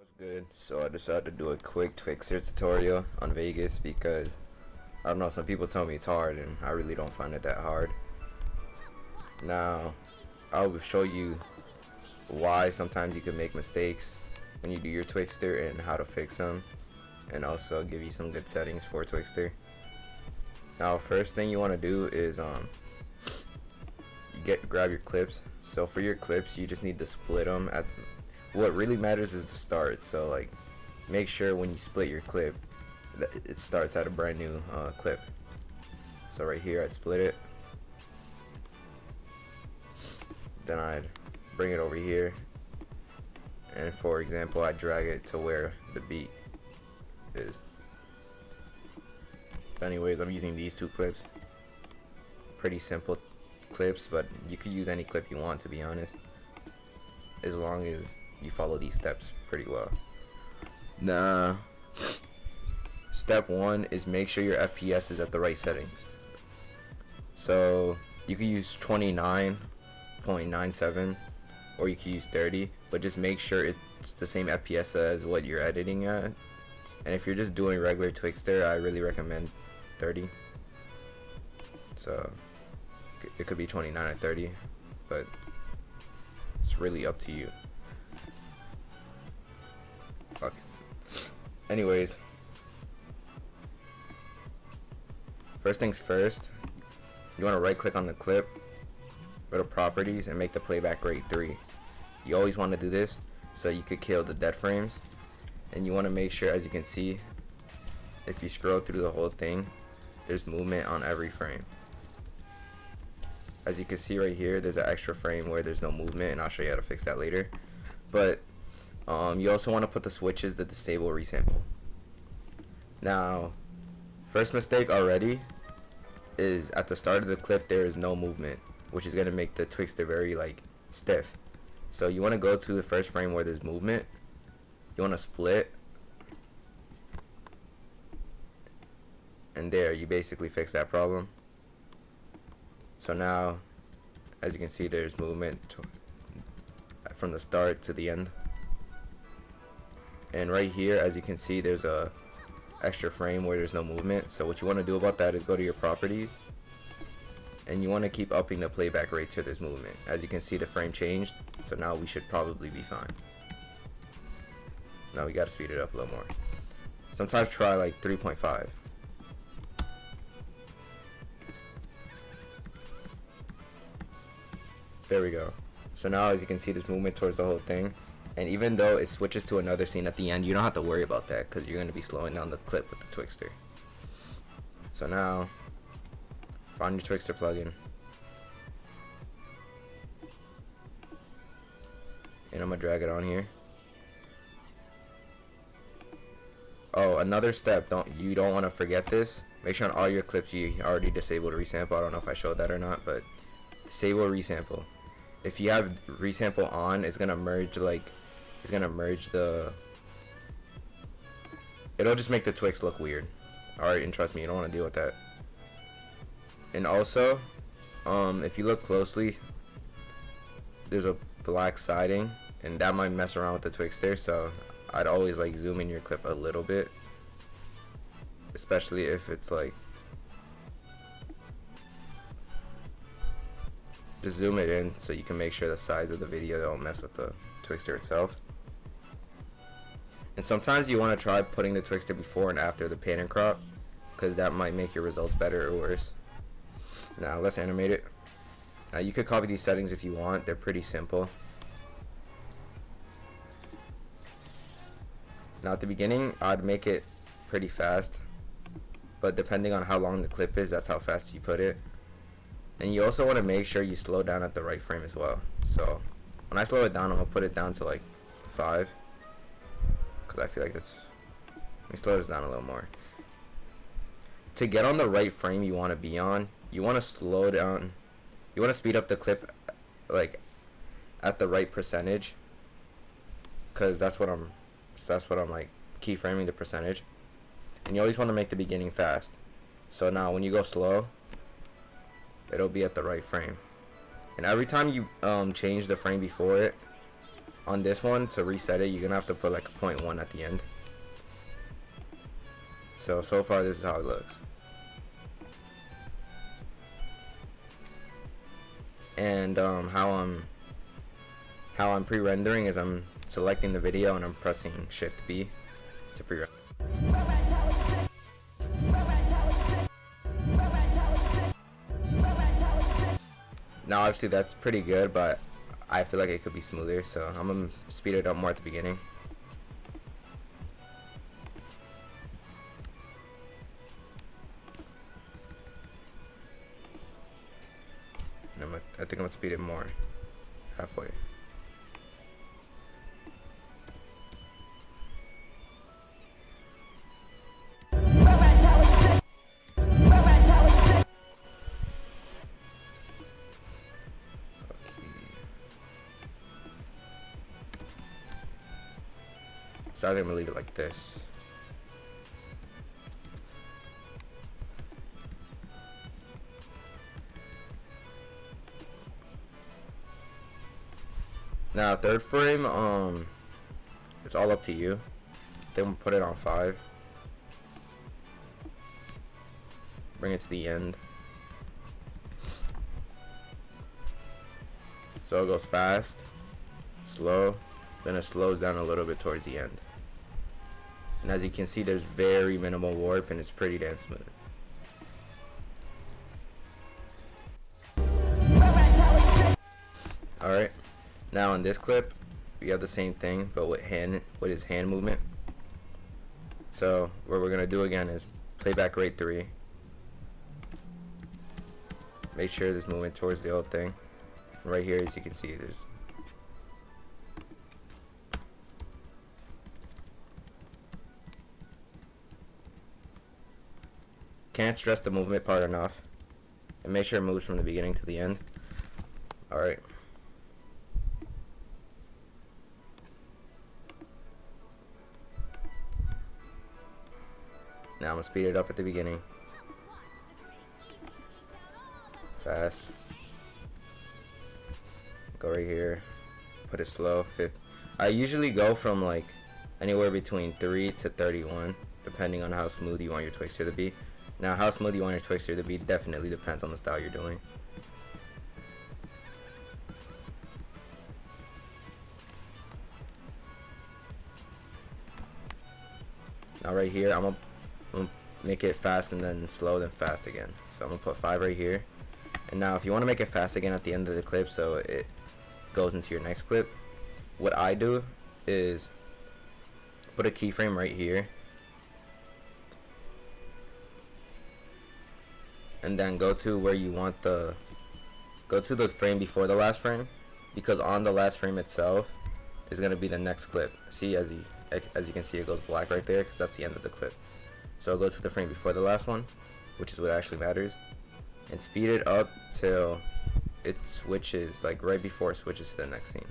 What's good? So I decided to do a quick Twixtor tutorial on Vegas because I don't know, some people tell me it's hard and I really don't find it that hard. Now I will show you why sometimes you can make mistakes when you do your Twixtor and how to fix them, and also give you some good settings for Twixtor. Now first thing you want to do is grab your clips. So for your clips you just need to split them at what really matters is the start. So like, make sure when you split your clip that it starts at a brand new clip. So right here I'd split it, then I'd bring it over here, and for example I'd drag it to where the beat is. But anyways, I'm using these two clips, pretty simple clips, but you could use any clip you want, to be honest, as long as you follow these steps pretty well. Now, step one is make sure your FPS is at the right settings. So you can use 29.97 or you can use 30, but just make sure it's the same FPS as what you're editing at. And if you're just doing regular Twixtor, I really recommend 30. So it could be 29 or 30, but it's really up to you. Okay. Anyways, first things first, you want to right click on the clip, go to properties, and make the playback rate 3. You always want to do this so you could kill the dead frames. And you want to make sure, as you can see, if you scroll through the whole thing, there's movement on every frame. As you can see right here, there's an extra frame where there's no movement, and I'll show you how to fix that later. But you also want to put the switches to disable resample. Now, first mistake already is at the start of the clip there is no movement, which is going to make the Twixtor very like stiff. So you want to go to the first frame where there's movement, you want to split, and there you basically fix that problem. So now, as you can see, there's movement from the start to the end. And right here, as you can see, there's a extra frame where there's no movement. So what you want to do about that is go to your properties, and you want to keep upping the playback rate till there's movement. As you can see, the frame changed, so now we should probably be fine. Now we got to speed it up a little more. Sometimes try like 3.5. There we go. So now, as you can see, there's movement towards the whole thing. And even though it switches to another scene at the end, you don't have to worry about that because you're going to be slowing down the clip with the Twixtor. So now, find your Twixtor plugin. And I'm going to drag it on here. Oh, another step, you don't want to forget this. Make sure on all your clips you already disabled resample. I don't know if I showed that or not, but disable resample. If you have resample on, it's gonna merge it'll just make the Twix look weird. Alright, and trust me, you don't want to deal with that. And also, if you look closely, there's a black siding, and that might mess around with the Twixtor, so I'd always like zoom in your clip a little bit, especially if it's like, just zoom it in so you can make sure the size of the video don't mess with the Twixtor itself. And sometimes you want to try putting the Twixtor before and after the pan and crop, because that might make your results better or worse. Now let's animate it. Now you could copy these settings if you want, they're pretty simple. Now at the beginning I'd make it pretty fast, but depending on how long the clip is, that's how fast you put it. And you also want to make sure you slow down at the right frame as well. So when I slow it down, I'm going to put it down to like 5, because I feel like that's, let me slow this down a little more. To get on the right frame you want to be on, you want to slow down, you want to speed up the clip like at the right percentage, because that's what I'm like keyframing, the percentage. And you always want to make the beginning fast. So now when you go slow, it'll be at the right frame. And every time you change the frame before it, on this one, to reset it, you're gonna have to put like a 0.1 at the end. So far this is how it looks. And how I'm pre-rendering is I'm selecting the video and I'm pressing Shift B to pre-render. Now obviously that's pretty good, but I feel like it could be smoother, so I'm gonna speed it up more at the beginning. And I think I'm gonna speed it more halfway. So I'm gonna leave it like this. Now third frame, it's all up to you. Then we'll put it on 5. Bring it to the end. So it goes fast, slow, then it slows down a little bit towards the end. And as you can see, there's very minimal warp and it's pretty damn smooth. Alright, now in this clip, we have the same thing, but with his hand movement. So what we're gonna do again is playback rate 3. Make sure this moving towards the old thing. Right here, as you can see, there's can't stress the movement part enough, and make sure it moves from the beginning to the end. Alright. Now I'm gonna speed it up at the beginning. Fast. Go right here. Put it slow. 50. I usually go from like anywhere between 3 to 31, depending on how smooth you want your Twixtor to be. Now, how smooth you want your Twixtor to be definitely depends on the style you're doing. Now right here, I'm gonna make it fast and then slow, then fast again. So I'm gonna put 5 right here. And now if you want to make it fast again at the end of the clip so it goes into your next clip, what I do is put a keyframe right here. And then go to where you want go to the frame before the last frame, because on the last frame itself is going to be the next clip. See, as you can see, it goes black right there because that's the end of the clip. So go to the frame before the last one, which is what actually matters, and speed it up till it switches, like right before it switches to the next scene.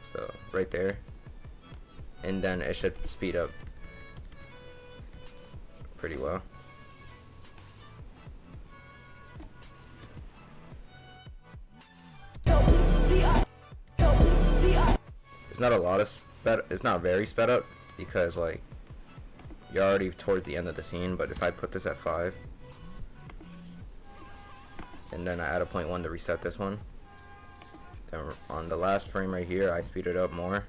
So right there, and then it should speed up pretty well. It's not a lot of sped. It's not very sped up because like you're already towards the end of the scene. But if I put this at 5, and then I add a 0.1 to reset this one, then on the last frame right here, I speed it up more.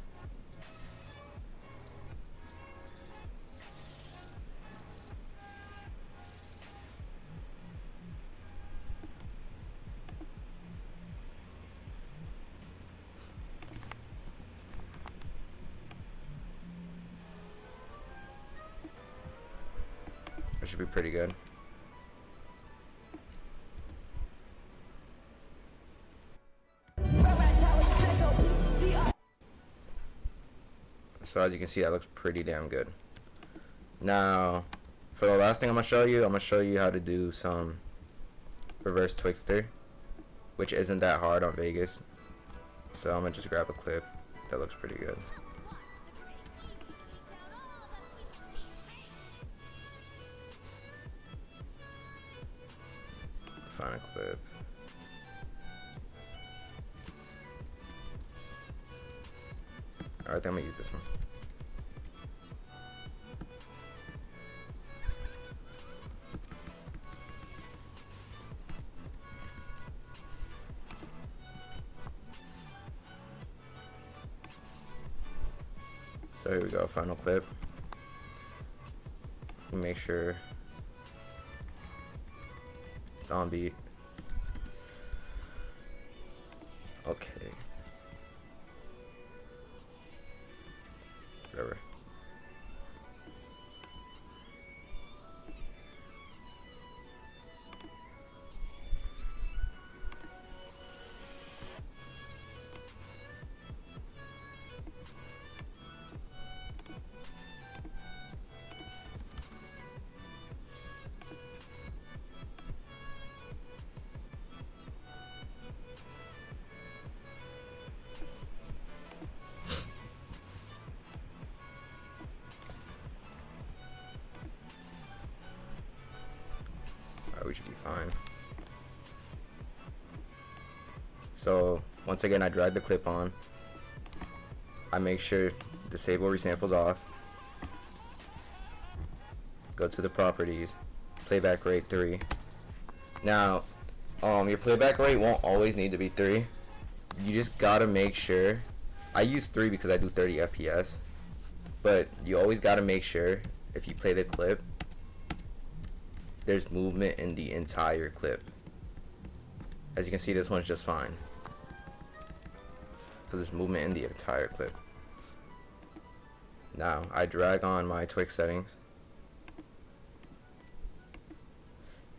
It should be pretty good. So as you can see, that looks pretty damn good. Now, for the last thing I'm gonna show you how to do some reverse Twixtor, which isn't that hard on Vegas. So I'm gonna just grab a clip that looks pretty good. Find a clip. Alright, I think I'm gonna use this one. So here we go, final clip. Make sure it's on beat. Okay. Whatever. We should be fine. So once again, I drag the clip on. I make sure disable resamples off. Go to the properties, playback rate 3. Now, your playback rate won't always need to be 3. You just gotta make sure. I use 3 because I do 30 FPS, but you always gotta make sure if you play the clip, there's movement in the entire clip. As you can see, this one's just fine because there's movement in the entire clip. Now I drag on my Twix settings,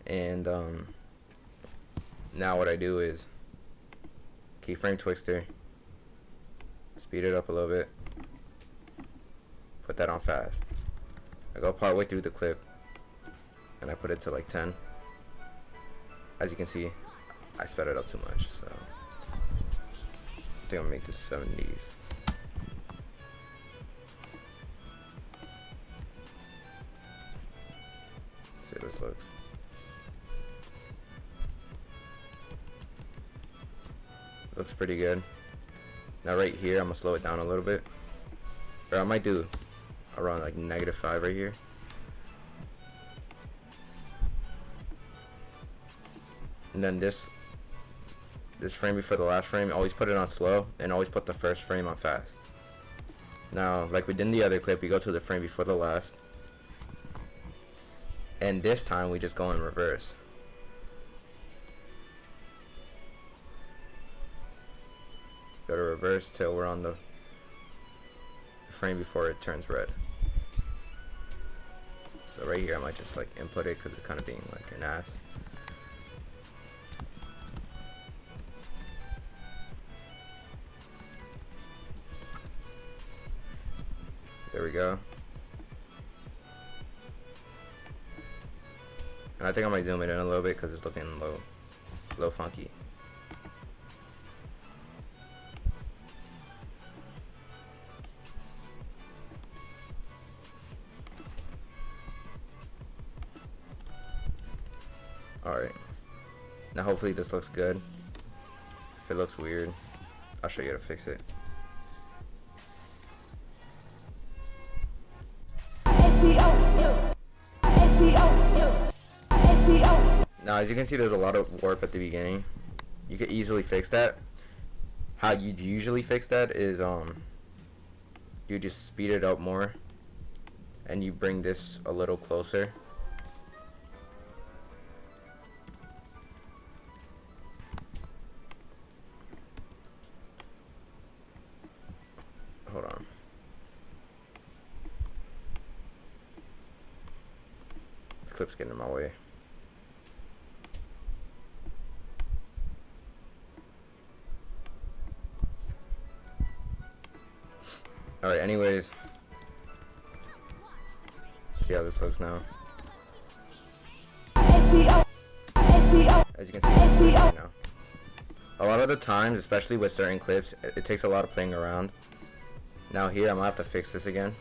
and now what I do is keyframe Twixtor, speed it up a little bit, put that on fast. I go part way through the clip and I put it to like 10. As you can see, I sped it up too much, so I think I'm gonna make this 70. See how this looks. Looks pretty good. Now right here, I'm gonna slow it down a little bit, or I might do around like -5 right here. And then this frame before the last frame, always put it on slow and always put the first frame on fast. Now, like we did in the other clip, we go to the frame before the last, and this time we just go in reverse. Go to reverse till we're on the frame before it turns red. So right here I might just like input it because it's kind of being like an ass. There we go. And I think I might zoom it in a little bit because it's looking low funky. Alright. Now hopefully this looks good. If it looks weird, I'll show you how to fix it. Now as you can see, there's a lot of warp at the beginning. You could easily fix that. How you'd usually fix that is you just speed it up more and you bring this a little closer. Hold on. This clip's getting in my way. Alright, anyways. See how this looks now. As you can see now. A lot of the times, especially with certain clips, it takes a lot of playing around. Now here, I'm gonna have to fix this again.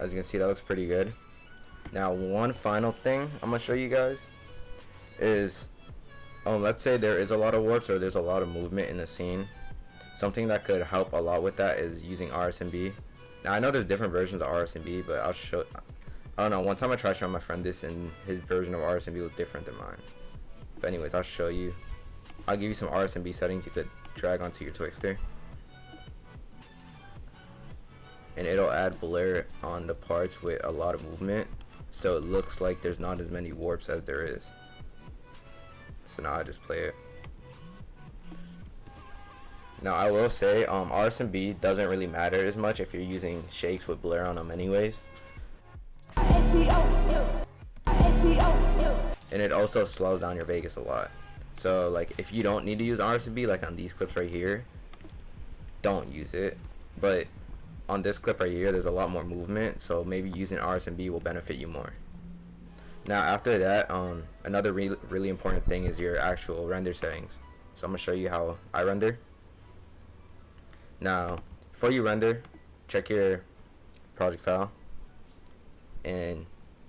As you can see, that looks pretty good. Now, one final thing I'm gonna show you guys is, let's say there is a lot of warps or there's a lot of movement in the scene. Something that could help a lot with that is using RSMB. Now, I know there's different versions of RSMB, but I don't know, one time I tried showing my friend this and his version of RSMB was different than mine. But anyways, I'll show you. I'll give you some RSMB settings you could drag onto your Twixtor. And it'll add blur on the parts with a lot of movement, so it looks like there's not as many warps as there is. So now I just play it. Now I will say RSMB doesn't really matter as much if you're using shakes with blur on them anyways. And it also slows down your Vegas a lot. So like if you don't need to use RSMB, like on these clips right here, don't use it. But on this clip right here, there's a lot more movement, so maybe using RSMB will benefit you more. Now after that, another really important thing is your actual render settings. So I'm gonna show you how I render. Now before you render, check your project file, and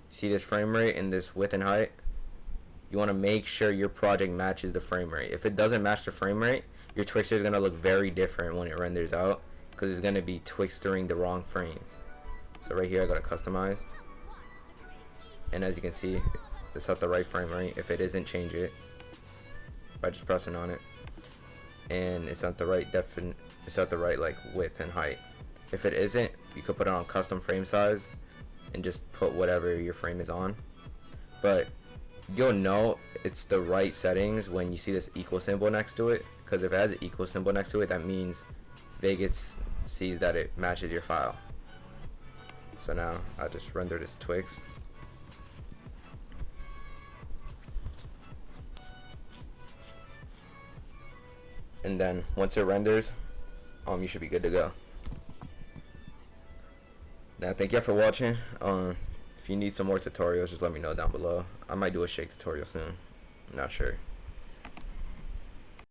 see this frame rate and this width and height. You want to make sure your project matches the frame rate. If it doesn't match the frame rate, your Twixtor is going to look very different when it renders out, because it's going to be Twixtoring the wrong frames. So right here I got to customize, and as you can see, it's at the right frame rate. If it isn't, change it by just pressing on it, and it's at the right it's at the right like width and height. If it isn't, you could put it on custom frame size and just put whatever your frame is on. But you'll know it's the right settings when you see this equal symbol next to it, because if it has an equal symbol next to it, that means Vegas sees that it matches your file. So now I just render this Twix. And then once it renders, you should be good to go. Now thank you for watching. If you need some more tutorials, just let me know down below. I might do a shake tutorial soon. I'm not sure.